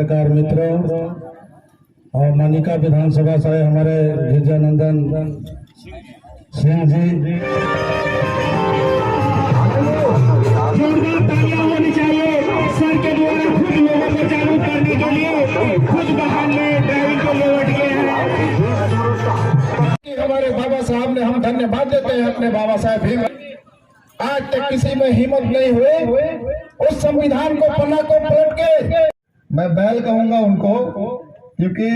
पत्रकार मित्रों और मानिका विधानसभा से हमारे गिरजानंदन सिंह जी, जोरदार तालियां होनी चाहिए सर के द्वारा खुद लोगों को जागरूक करने के लिए खुद बहाल में ड्राइविंग के लिए उठ गए हैं। हमारे बाबा साहब ने हम धन्यवाद देते हैं अपने बाबा साहब भीम। आज तक किसी में हिम्मत नहीं हुए उस संविधान को पन्ना को पलट के, मैं बैल कहूंगा उनको, क्योंकि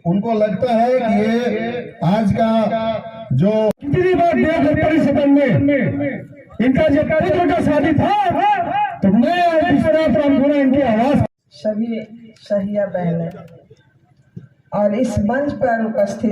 उनको लगता है कि ये आज का जो कितनी बार परिषद में इनका जब पुत्र का शादी था तो मैं विश्वनाथ रामपुरा इनकी आवाज। सभी सहिया बहनें और इस मंच पर उपस्थित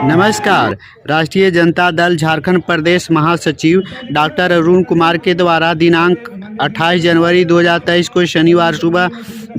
नमस्कार। राष्ट्रीय जनता दल झारखंड प्रदेश महासचिव डॉक्टर अरुण कुमार के द्वारा दिनांक 28 जनवरी 2023 को शनिवार सुबह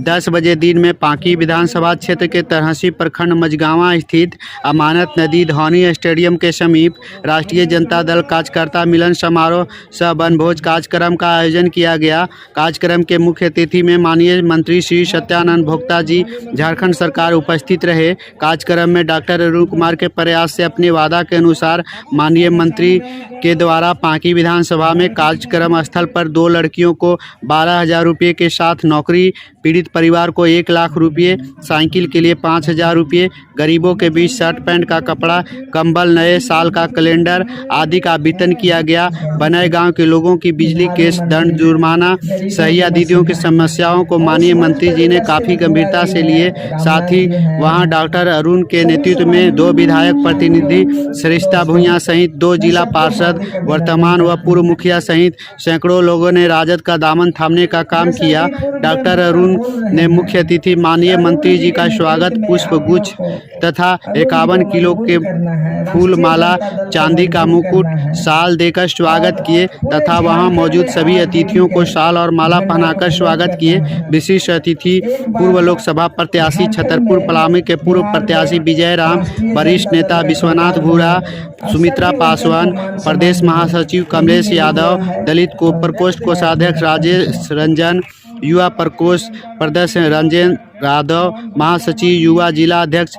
10 बजे दिन में पांकी विधानसभा क्षेत्र के तरहसी प्रखंड मझगांवा स्थित अमानत नदी धौनी स्टेडियम के समीप राष्ट्रीय जनता दल कार्यकर्ता मिलन समारोह सह वनभोज कार्यक्रम का आयोजन किया गया। कार्यक्रम के मुख्य अतिथि में माननीय मंत्री श्री सत्यानंद भोक्ता जी झारखंड सरकार उपस्थित रहे। कार्यक्रम में डॉक्टर अरुण कुमार के प्रयास से अपने वादा के अनुसार माननीय मंत्री के द्वारा पांकी विधानसभा में कार्यक्रम स्थल पर 2 लड़कियों को 12,000 रुपये के साथ नौकरी, पीड़ित परिवार को 1 लाख रुपये, साइकिल के लिए 5,000 रुपये, गरीबों के बीच शर्ट पैंट का कपड़ा, कंबल, नए साल का कैलेंडर आदि का वितरण किया गया। बनाए गांव के लोगों की बिजली केस, दंड, जुर्माना, सहिया दीदियों की समस्याओं को माननीय मंत्री जी ने काफ़ी गंभीरता से लिए। साथ ही वहां डॉक्टर अरुण के नेतृत्व में 2 विधायक प्रतिनिधि, सरिता भुइयां सहित 2 जिला पार्षद, वर्तमान व पूर्व मुखिया सहित सैकड़ों लोगों ने राजद का दामन थामने का काम किया। डॉक्टर अरुण ने मुख्य अतिथि माननीय मंत्री जी का स्वागत पुष्प गुच्छ तथा 51 किलो के फूल माला, चांदी का मुकुट, शाल देकर स्वागत किए तथा वहां मौजूद सभी अतिथियों को शाल और माला पहनाकर स्वागत किए। विशिष्ट अतिथि पूर्व लोकसभा प्रत्याशी छतरपुर पलामी के पूर्व प्रत्याशी विजय राम, वरिष्ठ नेता विश्वनाथ भूरा, सुमित्रा पासवान, प्रदेश महासचिव कमलेश यादव, दलित को प्रकोष्ठ कोषाध्यक्ष राजेश रंजन, युवा प्रकोष्ठ प्रदेश रंजन यादव, महासचिव युवा जिला अध्यक्ष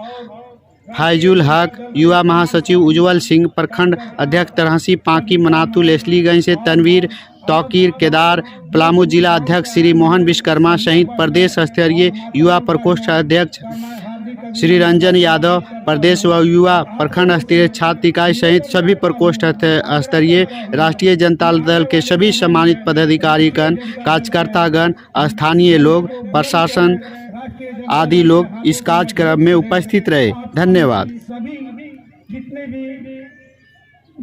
फाइजुल हक, युवा महासचिव उज्जवल सिंह, प्रखंड अध्यक्ष तरहसी पांकी मनातू लेस्लीगंज से तनवीर तौकीर केदार, पलामू जिला अध्यक्ष श्री मोहन विश्वकर्मा सहित प्रदेश स्तरीय युवा प्रकोष्ठ अध्यक्ष श्री रंजन यादव, प्रदेश व युवा प्रखंड स्तरीय छात्र इकाई सहित सभी प्रकोष्ठ स्तरीय राष्ट्रीय जनता दल के सभी सम्मानित पदाधिकारीगण, कार्यकर्तागण, स्थानीय लोग, प्रशासन आदि लोग इस कार्यक्रम में उपस्थित रहे। धन्यवाद। सभी जितने भी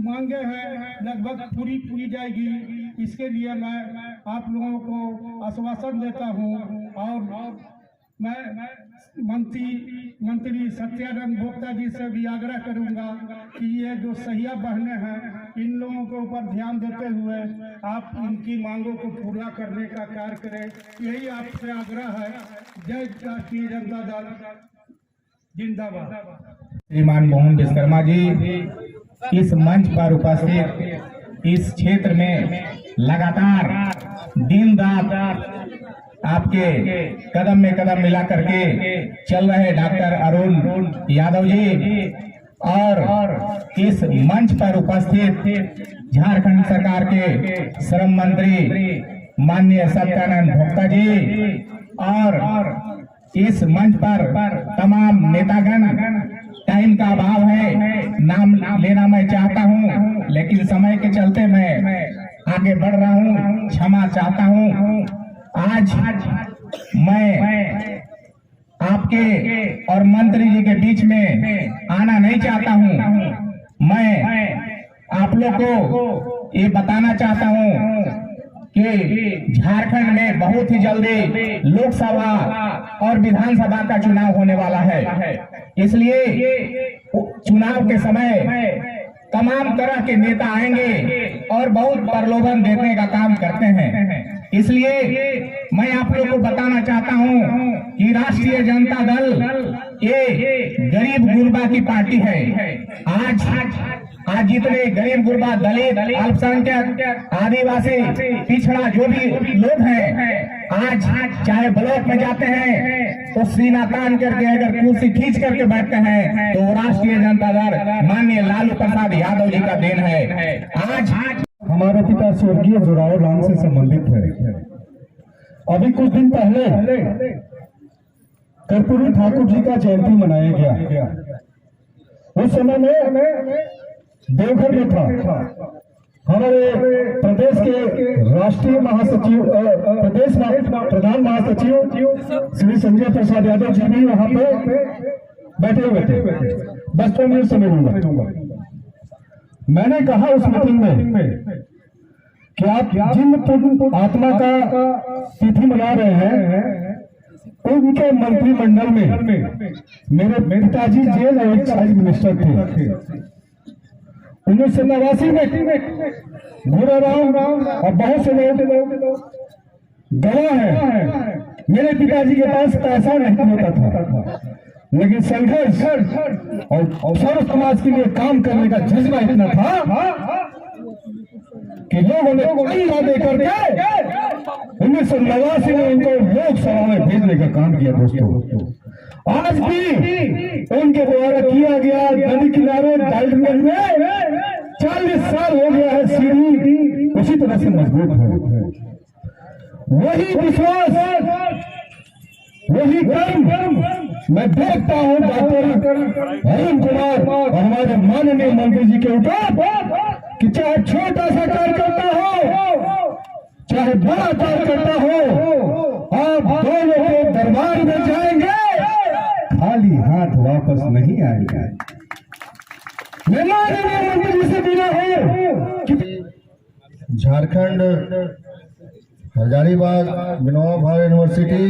मांगे हैं लगभग पूरी जाएगी। इसके लिए मैं आप लोगों को आश्वासन देता हूं और मैं मंत्री सत्यानंद भोक्ता जी से भी आग्रह करूंगा कि ये जो सहिया बहनें हैं इन लोगों के ऊपर ध्यान देते हुए आप इनकी मांगों को पूरा करने का कार्य करें। यही आपसे आग्रह है। जय राष्ट्रीय जनता दल जिंदाबाद। श्रीमान मोहन विश्वकर्मा जी इस मंच पर उपस्थित इस क्षेत्र में लगातार दिन रात आपके कदम में कदम मिला करके चल रहे डॉक्टर अरुण यादव जी और इस मंच पर उपस्थित झारखंड सरकार के श्रम मंत्री माननीय सत्यानंद भोक्ता जी और इस मंच पर तमाम नेतागण। टाइम का अभाव है, नाम लेना मैं चाहता हूं, लेकिन समय के चलते मैं आगे बढ़ रहा हूं, क्षमा चाहता हूं। आज मैं आपके और मंत्री जी के बीच में आना नहीं चाहता हूं। मैं आप लोग को ये बताना चाहता हूं कि झारखंड में बहुत ही जल्दी लोकसभा और विधानसभा का चुनाव होने वाला है। इसलिए चुनाव के समय तमाम तरह के नेता आएंगे और बहुत प्रलोभन देने का काम करते हैं। इसलिए मैं आप लोग को बताना चाहता हूं कि राष्ट्रीय जनता दल ये गरीब गुरबा की पार्टी है। आज जितने गरीब गुरबा, दलित, अल्पसंख्यक, आदिवासी, पिछड़ा जो भी लोग हैं, आज चाहे ब्लॉक में जाते हैं तो सीना तान करके अगर कुर्सी खींच करके बैठते हैं तो राष्ट्रीय जनता दल माननीय लालू प्रसाद यादव जी का देन है। आज हमारे पिता स्वर्गीय जोरावर राम से संबंधित है। अभी कुछ दिन पहले कर्पूरी ठाकुर जी का जयंती मनाया गया। उस समय में देवघर में था हमारे प्रदेश के राष्ट्रीय महासचिव, प्रधान महासचिव श्री संजय प्रसाद यादव जी भी वहां पे बैठे हुए थे। बस 2 मिनट समय दूंगा। मैंने कहा उस मीटिंग में कि आप जिन आत्मा का तिथि मना रहे हैं उनके मंत्रिमंडल में मेरे पिताजी जेल और एक्साइज मिनिस्टर थे। 1989 में भूरा राम और बहुत से लोग गवाह है। मेरे पिताजी के पास पैसा नहीं होता था, लेकिन संघर्ष और सर्व समाज के लिए काम करने का जज्बा इतना था कि लोगों ने कई वादे करके 1989 में उनको लोकसभा में भेजने का काम किया। दोस्तों, आज भी उनके द्वारा किया गया नदी किनारे डाल्टनगंज में 40 साल हो गया है, सीढ़ी उसी तरह से मजबूत है। वही विश्वास, वही कर्म मैं देखता हूं डॉक्टर अरुण कुमार और हमारे माननीय मंत्री जी के ऊपर कि चाहे छोटा सा कार्यकर्ता हो, चाहे बड़ा कार्यकर्ता हो, आप दोनों के दरबार में जाएंगे, खाली हाथ वापस नहीं आएंगे। मैं माननीय मंत्री जी से मिला हूं। झारखंड हजारीबाग विनोबा भावे यूनिवर्सिटी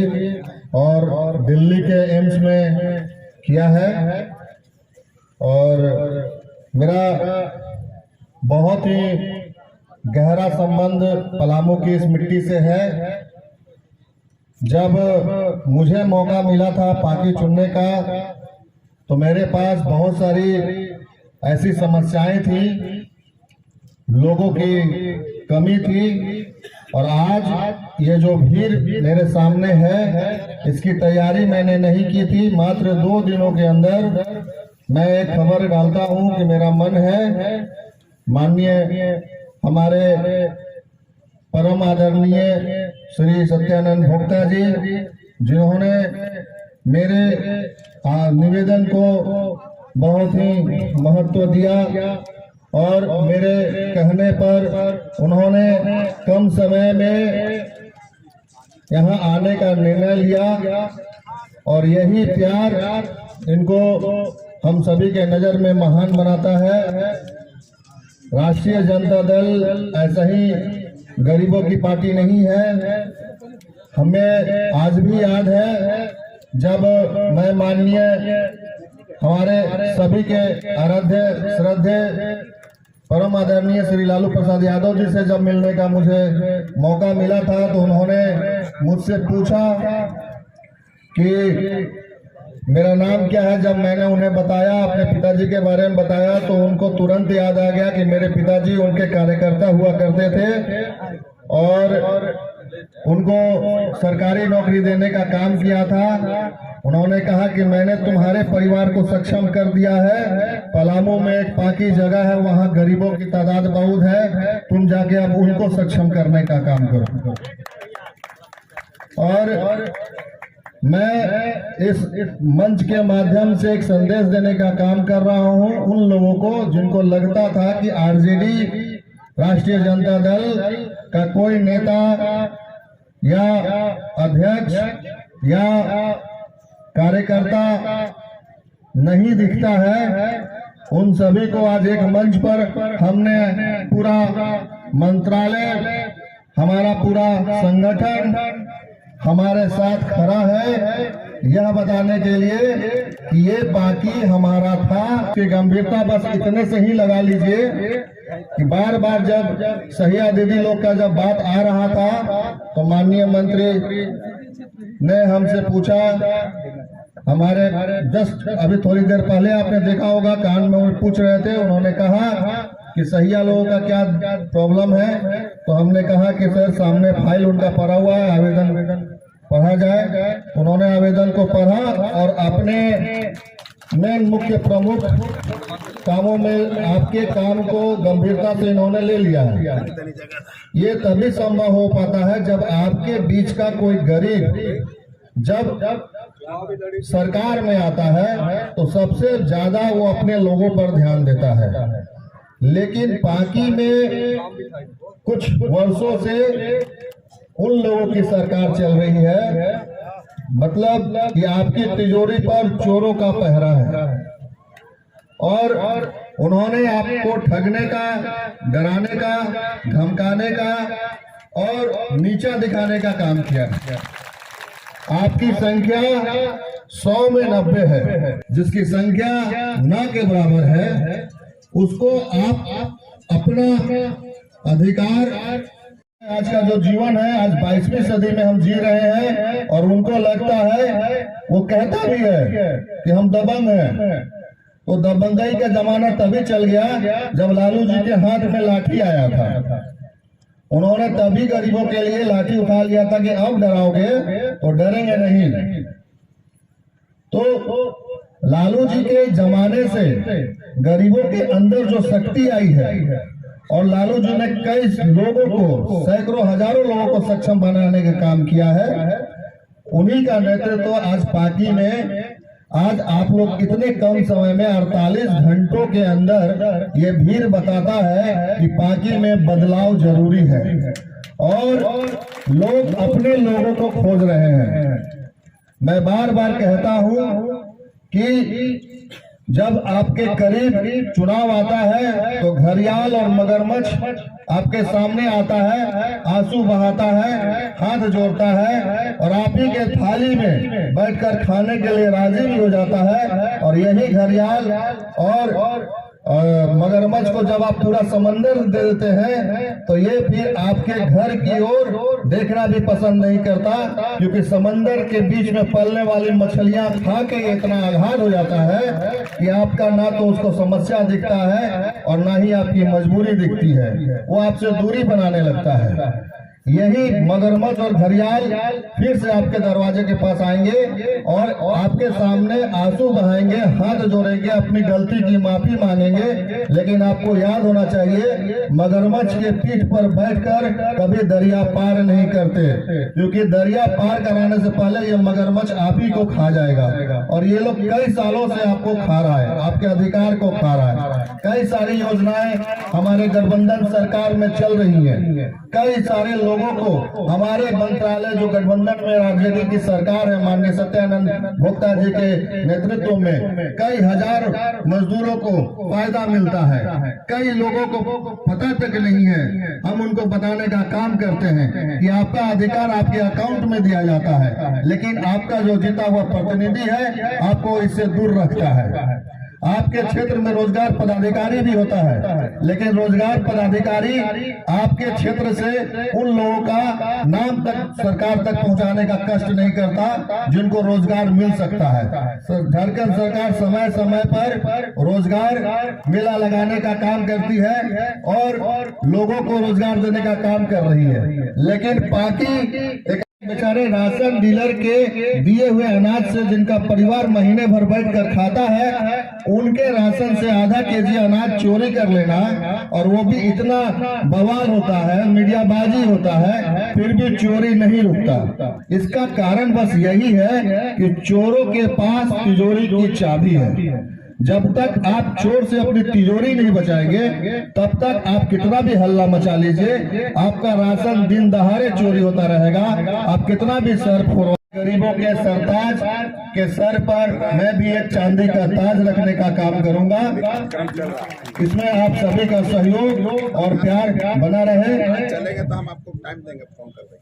और दिल्ली के एम्स में किया है और मेरा बहुत ही गहरा संबंध पलामू की इस मिट्टी से है। जब मुझे मौका मिला था पार्टी चुनने का तो मेरे पास बहुत सारी ऐसी समस्याएं थी, लोगों की कमी थी और आज ये जो भीड़ मेरे सामने है इसकी तैयारी मैंने नहीं की थी। मात्र 2 दिनों के अंदर मैं एक खबर डालता हूं कि मेरा मन है माननीय हमारे परम आदरणीय श्री सत्यानंद भोक्ता जी, जिन्होंने मेरे निवेदन को बहुत ही महत्व दिया और मेरे कहने पर उन्होंने कम समय में यहाँ आने का निर्णय लिया और यही प्यार इनको हम सभी के नजर में महान बनाता है। राष्ट्रीय जनता दल ऐसा ही गरीबों की पार्टी नहीं है। हमें आज भी याद है जब मैं माननीय हमारे सभी के आराध्य श्रद्धे परम आदरणीय श्री लालू प्रसाद यादव जी से जब मिलने का मुझे मौका मिला था तो उन्होंने मुझसे पूछा कि मेरा नाम क्या है। जब मैंने उन्हें बताया, अपने पिताजी के बारे में बताया, तो उनको तुरंत याद आ गया कि मेरे पिताजी उनके कार्यकर्ता हुआ करते थे और उनको सरकारी नौकरी देने का काम किया था। उन्होंने कहा कि मैंने तुम्हारे परिवार को सक्षम कर दिया है। पलामू में एक पाकी जगह है, वहाँ गरीबों की तादाद बहुत है, तुम जाके अब उनको सक्षम करने का काम करो। और मैं इस मंच के माध्यम से एक संदेश देने का काम कर रहा हूं उन लोगों को जिनको लगता था कि आरजेडी राष्ट्रीय जनता दल का कोई नेता या अध्यक्ष या कार्यकर्ता नहीं दिखता है। उन सभी को आज एक मंच पर हमने पूरा मंत्रालय, हमारा पूरा संगठन हमारे साथ खड़ा है यह बताने के लिए कि ये बाकी हमारा था कि गंभीरता बस इतने से ही लगा लीजिए कि बार बार जब सहिया दीदी लोग का जब बात आ रहा था तो माननीय मंत्री ने हमसे पूछा, हमारे जस्ट अभी थोड़ी देर पहले आपने देखा होगा कान में वो पूछ रहे थे, उन्होंने कहा कि सहिया लोगों का क्या प्रॉब्लम है। तो हमने कहा कि सर सामने फाइल उनका पड़ा हुआ है, आवेदन पढ़ा जाए। उन्होंने आवेदन को पढ़ा और अपने मेन मुख्य प्रमुख कामों में आपके काम को गंभीरता से इन्होंने ले लिया है। ये तभी संभव हो पाता है जब आपके बीच का कोई गरीब जब सरकार में आता है तो सबसे ज्यादा वो अपने लोगों पर ध्यान देता है। लेकिन पाकी में कुछ वर्षों से उन लोगों की सरकार चल रही है, मतलब कि आपकी तिजोरी पर चोरों का पहरा है और उन्होंने आपको ठगने का, डराने का, धमकाने का और नीचा दिखाने का काम किया है। आपकी संख्या 100 में 90 है, जिसकी संख्या न के बराबर है, उसको आप अपना अधिकार, आज का जो जीवन है, आज 22वीं सदी में हम जी रहे हैं और उनको लगता है, वो कहता भी है कि हम दबंग हैं। तो दबंगई का जमाना तभी चल गया जब लालू जी के हाथ में लाठी आया था। उन्होंने तभी गरीबों के लिए लाठी उठा लिया था कि अब डराओगे तो डरेंगे नहीं। तो लालू जी के जमाने से गरीबों के अंदर जो शक्ति आई है और लालू जी ने कई लोगों को, सैकड़ों हजारों लोगों को सक्षम बनाने का काम किया है, उन्हीं का नेतृत्व आज पाकी में, आज आप लोग इतने कम समय में 48 घंटों के अंदर ये भीड़ बताता है कि पाकी में बदलाव जरूरी है और लोग अपने लोगों को खोज रहे हैं। मैं बार बार कहता हूं कि जब आपके करीब चुनाव आता है तो घड़ियाल और मगरमच्छ आपके सामने आता है, आंसू बहाता है, हाथ जोड़ता है और आप ही के थाली में बैठकर खाने के लिए राजी भी हो जाता है। और यही घड़ियाल और मगरमच्छ को जब आप पूरा समंदर दे देते हैं तो ये फिर आपके घर की ओर देखना भी पसंद नहीं करता, क्योंकि समंदर के बीच में पलने वाली मछलियां खा के इतना आघात हो जाता है कि आपका ना तो उसको समस्या दिखता है और ना ही आपकी मजबूरी दिखती है, वो आपसे दूरी बनाने लगता है। यही मगरमच्छ और घड़ियाल फिर से आपके दरवाजे के पास आएंगे और आपके सामने आंसू बहाएंगे, हाथ जोड़ेंगे, अपनी गलती की माफी मांगेंगे। लेकिन आपको याद होना चाहिए, मगरमच्छ के पीठ पर बैठकर कभी दरिया पार नहीं करते, क्योंकि दरिया पार कराने से पहले ये मगरमच्छ आप ही को खा जाएगा। और ये लोग कई सालों से आपको खा रहा है, आपके अधिकार को खा रहा है। कई सारी योजनाएं हमारे गठबंधन सरकार में चल रही है, कई सारे लोगों को हमारे मंत्रालय जो गठबंधन में आरजेडी की सरकार है, माननीय सत्यानंद भोक्ता जी के नेतृत्व में कई हजार मजदूरों को फायदा मिलता है, कई लोगों को पता तक नहीं है। हम उनको बताने का काम करते हैं कि आपका अधिकार आपके अकाउंट में दिया जाता है, लेकिन आपका जो जीता हुआ प्रतिनिधि है आपको इससे दूर रखता है। आपके क्षेत्र में रोजगार पदाधिकारी भी होता है, लेकिन रोजगार पदाधिकारी आपके क्षेत्र से उन लोगों का नाम तक सरकार तक पहुंचाने का कष्ट नहीं करता जिनको रोजगार मिल सकता है। झारखंड सरकार समय समय पर रोजगार मेला लगाने का काम करती है और लोगों को रोजगार देने का काम कर रही है, लेकिन बाकी बेचारे राशन डीलर के दिए हुए अनाज से जिनका परिवार महीने भर बैठकर खाता है, उनके राशन से आधा केजी अनाज चोरी कर लेना, और वो भी इतना बवाल होता है, मीडियाबाजी होता है, फिर भी चोरी नहीं रुकता। इसका कारण बस यही है कि चोरों के पास तिजोरी की चाबी है। जब तक आप चोर से अपनी तिजोरी नहीं बचाएंगे, तब तक आप कितना भी हल्ला मचा लीजिए, आपका राशन दिन दहाड़े चोरी होता रहेगा। आप कितना भी सर फोड़ो, गरीबों के सरताज के सर पर मैं भी एक चांदी का ताज रखने का काम करूंगा। इसमें आप सभी का सहयोग और प्यार बना रहे। चलेंगे तो हम आपको टाइम देंगे, फोन कर देंगे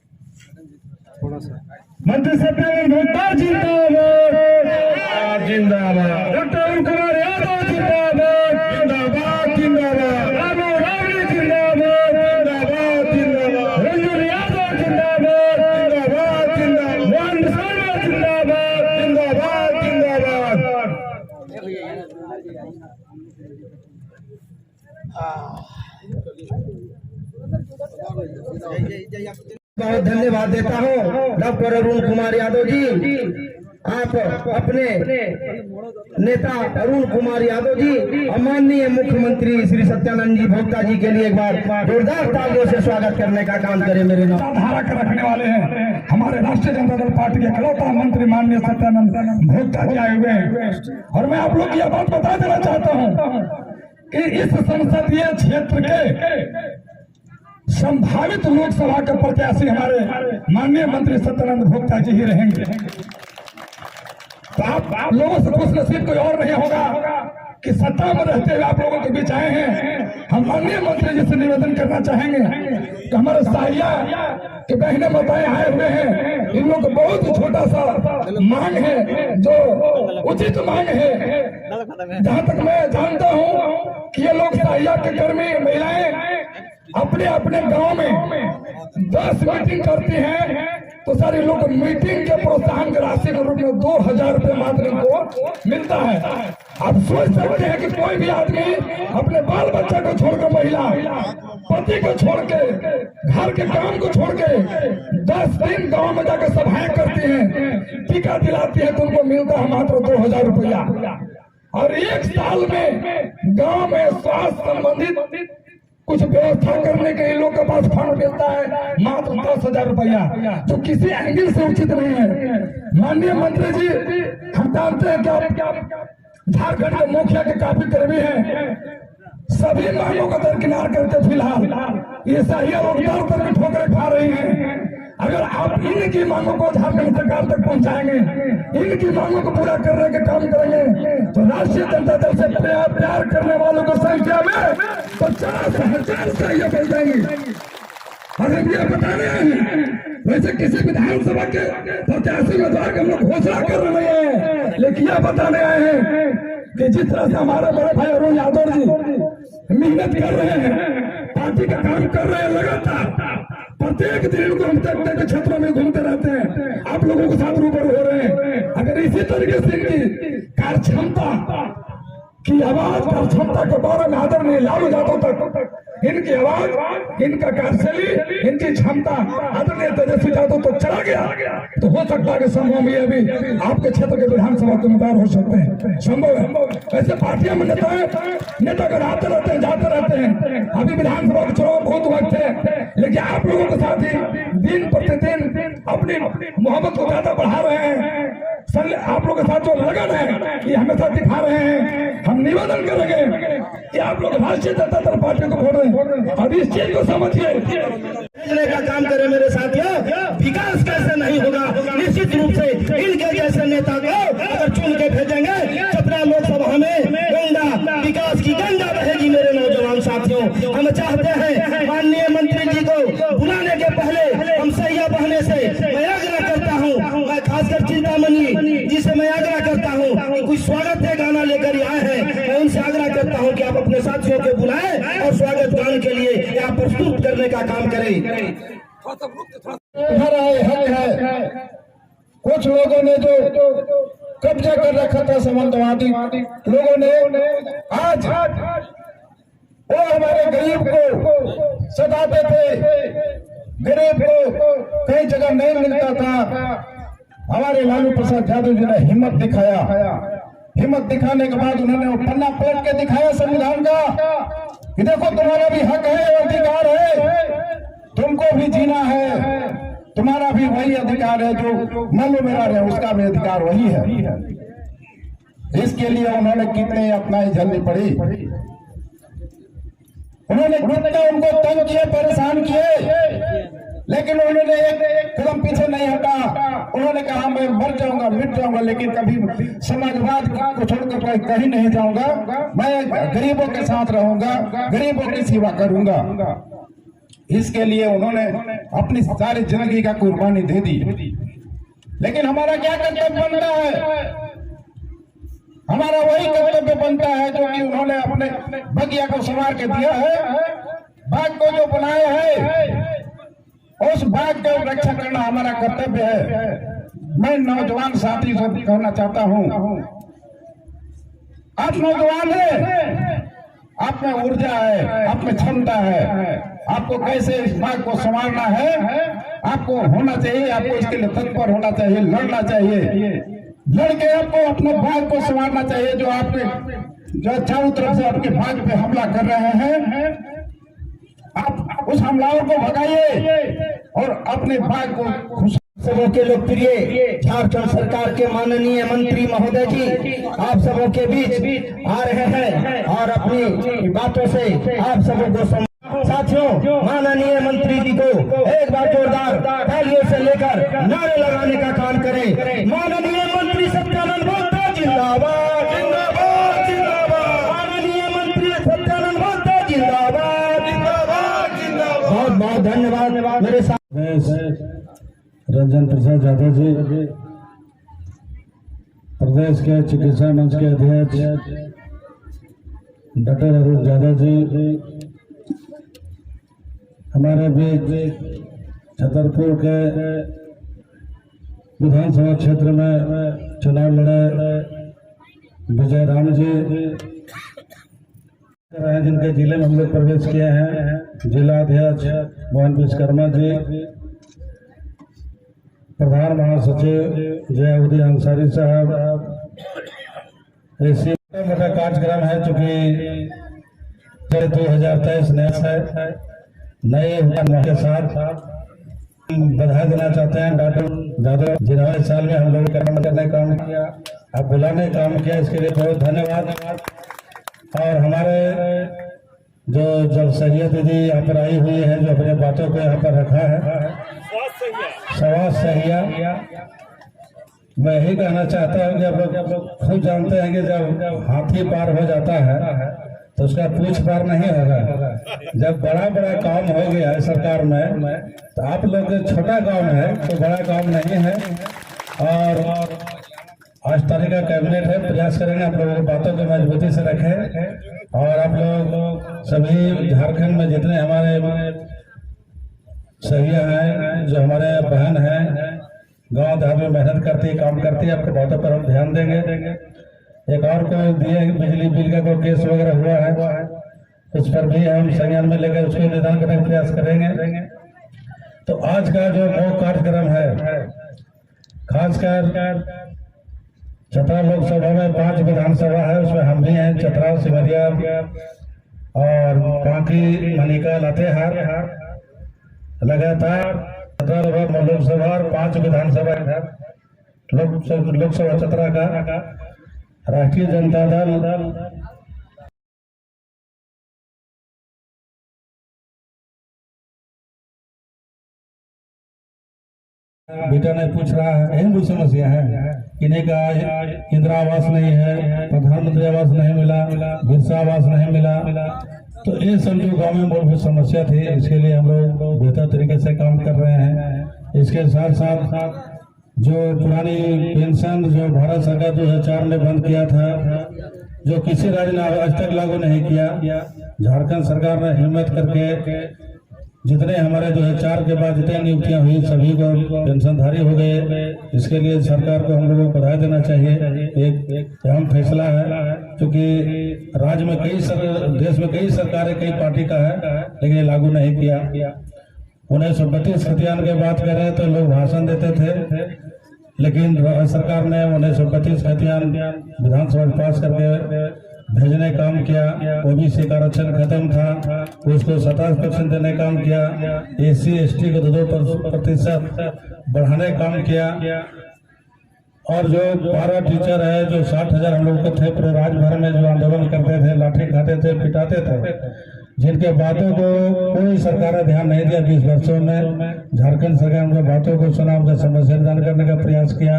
थोड़ा सा। मंत्री सत्यानंद भोक्ता जिंदाबाद, जिंदाबाद। डॉक्टर कुमार यादव जिंदाबाद, जिंदाबाद, जिंदाबाद। बहुत धन्यवाद देता हूँ डॉक्टर अरुण कुमार यादव जी। आप अपने नेता अरुण कुमार यादव जी और माननीय मुख्यमंत्री श्री सत्यानंद जी भोक्ता जी के लिए एक बार जोरदार तालियों से स्वागत करने का काम करें। मेरे नाम धारा कर रखने वाले हैं हमारे राष्ट्रीय जनता दल पार्टी के इकलौता मंत्री माननीय सत्यानंद भोक्ता जी आए हुए हैं। और मैं आप लोग की यह बात बता देना चाहता हूँ कि इस संसदीय क्षेत्र के संभावित लोकसभा के प्रत्याशी हमारे माननीय मंत्री सत्यानंद भोक्ता जी ही रहेंगे। तो आप लोगों से खुश नसीब कोई और नहीं होगा कि सत्ता में रहते हुए आप लोगों के बीच आए हैं। हम माननीय मंत्री जी से निवेदन करना चाहेंगे कि हमारे साहिया के बहने बताए आए हुए हैं, इन लोग को बहुत ही छोटा सा मांग है जो उचित मांग है। जहाँ तक मैं जानता हूँ कि ये लोग साहिया के कर्मी महिलाएं अपने अपने गांव में 10 मीटिंग करती हैं तो सारे लोग मीटिंग के प्रोत्साहन की राशि के रूप में 2000 रुपए मात्र इनको मिलता है। आप सोच सकते हैं कि कोई भी आदमी अपने बाल बच्चा को छोड़कर, महिला पति को छोड़ के, घर के काम को छोड़ के 10 दिन गांव में जाकर सभाएं करती हैं, टीका दिलाती है, तो उनको मिलता है मात्र 2000 रुपया। और 1 साल में गांव में स्वास्थ्य संबंधित कुछ व्यवस्था करने के लोग के पास फंड मिलता है मात्र 10,000 रुपया, जो किसी एंगल से उचित नहीं है। माननीय मंत्री जी, हम जानते हैं कि आप झारखंड के मुखिया के काफी कर्मी हैं। सभी मांगों को दरकिनार करके फिलहाल ये साहिया लोग दर पर भी ठोकरें खा रही हैं। अगर आप इनकी मांगों को झारखंड सरकार तक पहुंचाएंगे, इनकी मांगों को पूरा करने के काम करेंगे, तो राष्ट्रीय जनता दल से प्यार करने वालों की संख्या में 50,000 साहिया बढ़ जाएंगे। और हम ये बताने आए हैं, वैसे किसी विधानसभा के प्रत्याशी उम्मीदवार के हम लोग घोषणा कर रहे हैं, लेकिन यह बताने आए हैं कि जिस तरह से हमारे बड़े भाई अरुण यादव जी मेहनत कर रहे हैं, पार्टी का काम कर रहे हैं लगातार, प्रत्येक दिन को हम तक के क्षेत्रों में घूमते रहते हैं, आप लोगों के साथ रूबरू हो रहे हैं। अगर इसी तरीके से इनकी कार्य क्षमता की आवाज, कार्य क्षमता के बारे में आदरणीय लालू यादव तक इनकी आवाज, इनका कार्यशैली, इनकी क्षमता आदरणीय तेजस्वी यादव तक चला गया, तो हो सकता है कि संभव में अभी आपके क्षेत्र के विधानसभा के उम्मीदवार हो सकते हैं, संभव है। ऐसे पार्टियां में नेतागण आते रहते हैं, जाते रहते हैं। अभी विधानसभा के चुनाव बहुत वक्त है, लेकिन आप लोगों के साथ ही दिन प्रतिदिन अपनी मोहब्बत को ज्यादा बढ़ा रहे हैं। आप लोगों के साथ जो लगन है ये हमेशा दिखा रहे हैं। हम निवेदन करेंगे कि आप लोग राष्ट्रीय जनता दल पार्टी को वोट दें। अब इस चीज को समझिए, भेजने का काम करें मेरे साथियों। विकास कैसे नहीं होगा, निश्चित रूप से इनके जैसे नेता को अगर चुन के भेजेंगे, सत्रह लोकसभा में गंगा विकास की गंगा बहेगी। मेरे नौजवान साथियों, हम चाहते हैं माननीय मंत्री जी को बुलाने के पहले हम सैया बहने से मैं आग्रह करता हूँ, मैं खासकर चिंतामणि जी से मैं आग्रह करता हूँ कि कुछ स्वागत है गाना लेकर आए हैं, मैं उनसे आग्रह करता हूँ कि आप अपने साथियों को बुलाएं और स्वागत गान के लिए यहाँ प्रस्तुत करने का काम करें। हमारा हक है। कुछ लोगों ने जो कब्जा कर रखा था सामंतवादी लोगों ने, आज वो हमारे गरीब को सताते थे, गरीब को कई जगह नहीं मिलता था। हमारे लालू प्रसाद यादव जी ने हिम्मत दिखाया, हिम्मत दिखाने के बाद उन्होंने वो पन्ना पलट के दिखाया संविधान का कि देखो तुम्हारा भी हक है, अधिकार है, तुमको भी जीना है, तुम्हारा भी वही अधिकार है जो मल्लू मेरा है, उसका भी अधिकार वही है। इसके लिए उन्होंने कितने अपनाई झेलनी पड़ी, उन्होंने कितने उनको तंग किए, परेशान किए, लेकिन उन्होंने एक कदम पीछे नहीं हटा। उन्होंने कहा मैं मर जाऊंगा, मिट जाऊंगा, लेकिन कभी समाजवाद को छोड़कर कहीं नहीं जाऊंगा, मैं गरीबों के साथ रहूंगा, गरीबों की सेवा करूंगा। इसके लिए उन्होंने अपनी सारी जिंदगी का कुर्बानी दे दी। लेकिन हमारा क्या कर्तव्य बनता है? हमारा वही कर्तव्य बनता है जो कि उन्होंने अपने बगिया को संवार के दिया है, बाग को जो बनाया है, उस बाग का रक्षा करना हमारा कर्तव्य है। मैं नौजवान साथी से कहना चाहता हूं, आप नौजवान है, आप में ऊर्जा है, आप में क्षमता है, आपको कैसे इस भाग को संवारना है, आपको होना चाहिए, आपको इसके लिए तत्पर होना चाहिए, लड़ना चाहिए, लड़के आपको अपने भाग को संवारना चाहिए। जो आपके जो चारों तरफ से आपके भाग पे हमला कर रहे हैं, आप उस हमलाओं को भगाइए और अपने भाग को खुश। सबों के लोकप्रिय झारखंड सरकार के माननीय मंत्री महोदय जी आप सबों के बीच आ रहे हैं और अपनी बातों से आप सबों को साथियों, माननीय मंत्री जी को एक बार जोरदार तालियों से लेकर नारे लगाने का काम करें। माननीय मंत्री सत्यानंद भोक्ता जिंदाबाद, जिंदाबाद, जिंदाबाद। माननीय मंत्री सत्यानंद भोक्ता जिंदाबाद, जिंदाबाद, जिंदाबाद। बहुत बहुत धन्यवाद। मेरे साथ रंजन प्रसाद यादव जी, प्रदेश के चिकित्सा मंच के अध्यक्ष डॉक्टर अरुण यादव जी, हमारे बीच छतरपुर के विधानसभा क्षेत्र में चुनाव लड़े विजय राम जी, जिनके जिले में हम लोग प्रवेश किए हैं, जिला अध्यक्ष मोहन विश्वकर्मा जी, प्रधान महासचिव जयाउद्दीन अंसारी साहब। ऐसे मोटा कार्यक्रम है, चूंकि 2023 नए के साथ बधाई देना चाहते हैं डॉक्टर यादव जिन्होंने साल में हम लोग करने काम किया, अब बुलाने काम किया, इसके लिए बहुत धन्यवाद। और हमारे जो जब सैयद दीदी यहाँ पर आई हुई है, जो अपने बातों को यहाँ पर रखा है, सवास सहिया, मैं यही कहना चाहता हूँ कि आप लोग खुद जानते हैं कि जब हाथी पार हो जाता है तो उसका पूछ पार नहीं होगा। जब बड़ा बड़ा काम हो गया है सरकार में, तो आप लोग छोटा काम है तो बड़ा काम नहीं है। और 8 तारीख का कैबिनेट है, प्रयास करेंगे आप लोगों की बातों को मजबूती से रखें। और आप लोग सभी झारखंड में जितने हमारे सहिया हैं, जो हमारे बहन हैं, गांव देहात में मेहनत करती है, काम करती है, आपके बातों पर हम ध्यान देंगे। एक और को दिए बिजली बिल का कोई केस वगैरह हुआ है, उस पर भी हम संज्ञान में लेकर उसको निदान करने का प्रयास करेंगे। तो आज का जो मुख्य कार्यक्रम है, खासकर चतरा लोकसभा में 5 विधानसभा है, उसमें हम भी हैं, चतरा, सिमरिया और बाकी मनिका, लातेहार, लगातार 17 लोकसभा और 5 विधानसभा इधर लोकसभा चतरा का राष्ट्रीय जनता दल बेटा ने पूछ रहा है, यही कोई समस्या है कि नहीं का इंदिरा आवास नहीं है, प्रधानमंत्री आवास नहीं मिला, बिरसा आवास नहीं मिला। तो ये सब जो गाँव में मूलभूत समस्या थी, इसके लिए हम लोग बेहतर तरीके से काम कर रहे हैं। इसके साथ साथ जो पुरानी पेंशन जो भारत सरकार 2004 ने बंद किया था, जो किसी राज्य ने आज तक लागू नहीं किया, झारखंड सरकार ने हिम्मत करके जितने हमारे 2004 के बाद जितने नियुक्तियां हुई सभी को पेंशनधारी हो गए। इसके लिए सरकार को हम लोगों को बधाई देना चाहिए। एक अहम फैसला है, क्योंकि राज्य में देश में कई सरकारें कई पार्टी का है, लेकिन ये लागू नहीं किया। 1932 खतियान की बात करें तो लोग भाषण देते थे, लेकिन सरकार ने 1932 खतियान विधानसभा पास करके भेजने काम किया। ओबीसी का आरक्षण खत्म था, उसको 27% देने काम किया। SC ST को 2% बढ़ाने काम किया। और जो 12 टीचर है, जो 60,000 हम लोग को थे पूरे राज्य भर में, जो आंदोलन करते थे, लाठी खाते थे, पिटाते थे, जिनके बातों को कोई सरकार ने ध्यान नहीं दिया। 20 वर्षों में झारखंड सरकार उनके बातों को सुना, उनका समस्या निदान करने का प्रयास किया।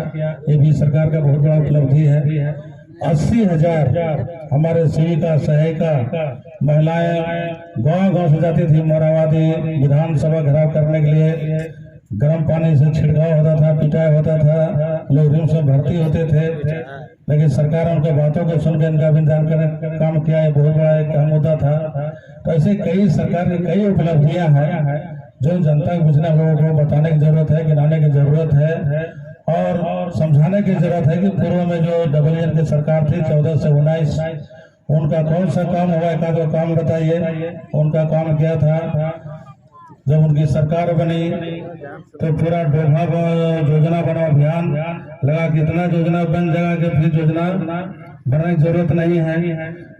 ये भी सरकार का बहुत बड़ा उपलब्धि है। 80,000 हमारे सेविका सहायिका महिलाएं गांव से जाती थी मोराबादी विधानसभा घेराव करने के लिए। गर्म पानी से छिड़काव होता था, पिटाई होता था, लोग रूम से भर्ती होते थे, लेकिन सरकार उनके बातों को सुनकर इनका भी निदान करने का काम किया। ये बहुत बड़ा एक काम होता था। तो ऐसे कई सरकार की कई उपलब्धियां हैं जो जनता को बुझने लोगों को बताने की जरूरत है, गिनाने की जरूरत है। और समझाने की जरूरत है कि पूर्व में जो डबल इंजन की सरकार थी 14 से 19, उनका कौन सा काम हुआ, एक आध काम बताइए उनका काम क्या था। जब उनकी सरकार बनी तो पूरा डोभा योजना बना अभियान लगा, कितना योजना बन जाएगा कि फिर योजना बनाने की जरूरत नहीं है।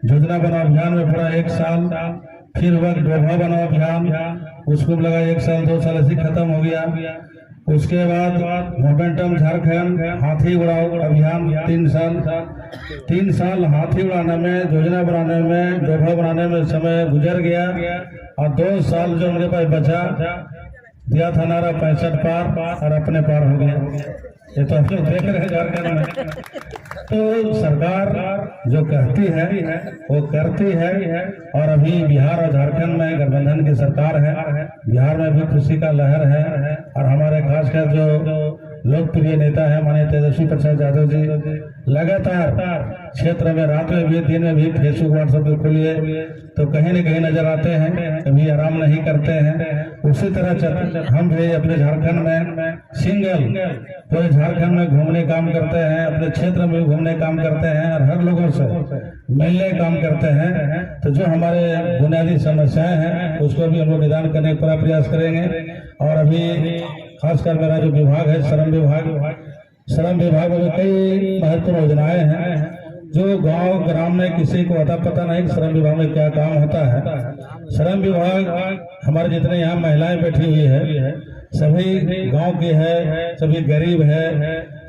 योजना बना अभियान में पूरा 1 साल, फिर हुआ डोभा बना अभियान, उसको लगा 1 साल 2 साल ऐसे खत्म हो गया। उसके बाद मोमेंटम झारखंड हाथी उड़ाओ अभियान 3 साल हाथी उड़ाने में, योजना बनाने में, डोभा बनाने में समय गुजर गया। और 2 साल जो उनके पास बचा दिया था नारा 65 पार, और अपने पार हो गया। ये तो हम लोग देख रहे हैं झारखंड में। तो सरकार जो कहती है वो करती है। और अभी बिहार और झारखंड में गठबंधन की सरकार है, बिहार में भी खुशी का लहर है। और हमारे खासकर जो लोकप्रिय नेता है माननीय तेजस्वी प्रसाद यादव जी लगातार क्षेत्र में रात में भी दिन में भी फेसबुक व्हाट्सएप पे खोलिए तो कहीं न कहीं नजर आते हैं, कभी आराम नहीं करते हैं। उसी तरह हम भी अपने झारखंड में सिंगल पूरे झारखंड में घूमने काम करते हैं, अपने क्षेत्र में घूमने काम करते हैं और हर लोगों से मिलने काम करते हैं। तो जो हमारे बुनियादी समस्याएं हैं उसको भी हम लोग निदान करने का पूरा प्रयास करेंगे। और अभी खासकर मेरा जो विभाग है श्रम विभाग में कई महत्वपूर्ण योजनाएं हैं जो गांव ग्राम में किसी को पता नहीं कि श्रम विभाग में क्या काम होता है। श्रम विभाग हमारे जितने यहाँ महिलाएं बैठी हुई है सभी गांव की है, सभी गरीब है,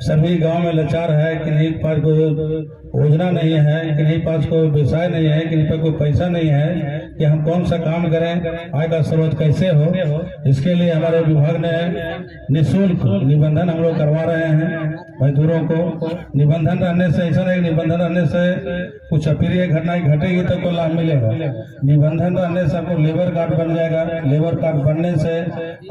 सभी गांव में लाचार है, किन्हीं के पास कोई योजना नहीं है, किन्हीं के पास कोई व्यवसाय नहीं है, किन्हीं पर कोई पैसा नहीं है कि हम कौन सा काम करें, आय का स्रोत कैसे हो। इसके लिए हमारे विभाग ने निःशुल्क निबंधन हम लोग करवा रहे हैं मजदूरों को। निबंधन रहने से ऐसा नहीं, निबंधन रहने से कुछ अप्रिय घटनाएं घटेगी तो कोई लाभ मिलेगा। निबंधन रहने से आपको लेबर कार्ड बन जाएगा। लेबर कार्ड बनने से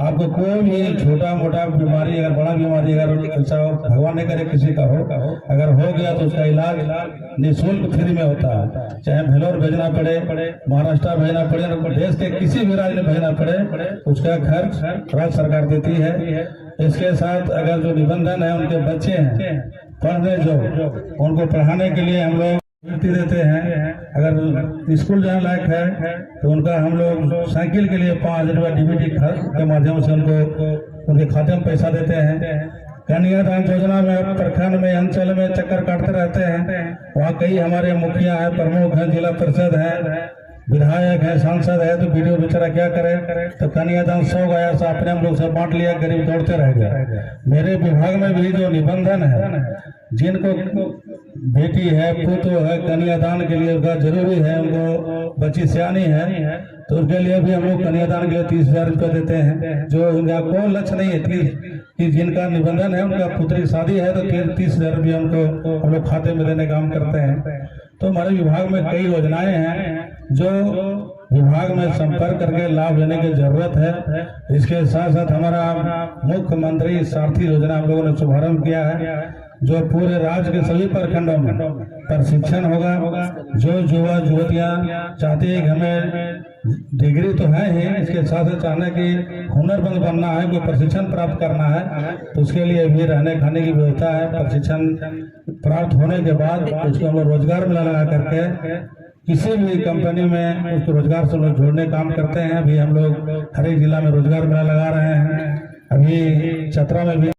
आपको कोई भी छोटा मोटा बीमारी, अगर बड़ा बीमारी अगर ऐसा भगवान ने करे किसी का हो, अगर हो गया तो उसका इलाज निःशुल्क फ्री में होता है। चाहे भेलोर भेजना पड़े, महाराष्ट्र भेजना पड़े, देश के किसी भी राज्य में भेजना पड़े, उसका खर्च राज्य सरकार देती है। इसके साथ अगर जो निबंधन है उनके बच्चे हैं पढ़ने जो उनको पढ़ाने के लिए हम लोग देते हैं। अगर स्कूल जाने लायक है तो उनका हम लोग साइकिल के लिए 5,000 रुपया डीबीटी के माध्यम से उनको उनके खाते में पैसा देते हैं। कन्यादान योजना में प्रखंड में अंचल में चक्कर काटते रहते हैं, वहाँ कई हमारे मुखिया है, प्रमुख है, जिला परिषद है, विधायक है, सांसद है, तो वीडियो बेचारा क्या करे। तो कन्यादान 100 गया तो अपने हम लोग से बांट लिया, गरीब दौड़ते रह गए। मेरे विभाग में भी जो निबंधन है, जिनको बेटी है, पुत्र है, कन्यादान के लिए उनका जरूरी है, उनको बच्ची सियानी है तो उसके लिए भी हम लोग कन्यादान के लिए 30,000 रुपये देते हैं। जो इनका कोई लक्ष्य नहीं है कि जिनका निबंधन है उनका पुत्री की शादी है तो 30,000 रुपये उनको हम लोग खाते में देने का काम करते हैं। तो हमारे विभाग में कई योजनाएं हैं जो विभाग में संपर्क करके लाभ लेने की जरूरत है। इसके साथ साथ हमारा मुख्यमंत्री सारथी योजना हम लोगों ने शुभारंभ किया है, जो पूरे राज्य के सभी प्रखंडों में प्रशिक्षण होगा। जो युवा युवतियां चाहती है कि हमें डिग्री तो है ही, इसके साथ साथ चाहने की हुनरमंद बनना है, कोई प्रशिक्षण प्राप्त करना है तो उसके लिए भी रहने खाने की व्यवस्था है। प्रशिक्षण प्राप्त होने के बाद उसको हम लोग रोजगार मेला लगा करके किसी भी कंपनी में उसको रोजगार से लोग जोड़ने काम करते हैं। अभी हम लोग हर एक जिला में रोजगार मेला लगा रहे हैं। अभी चतरा में भी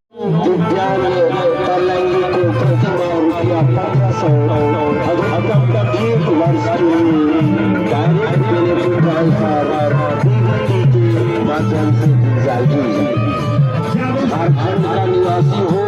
झारखंड का निवासी हो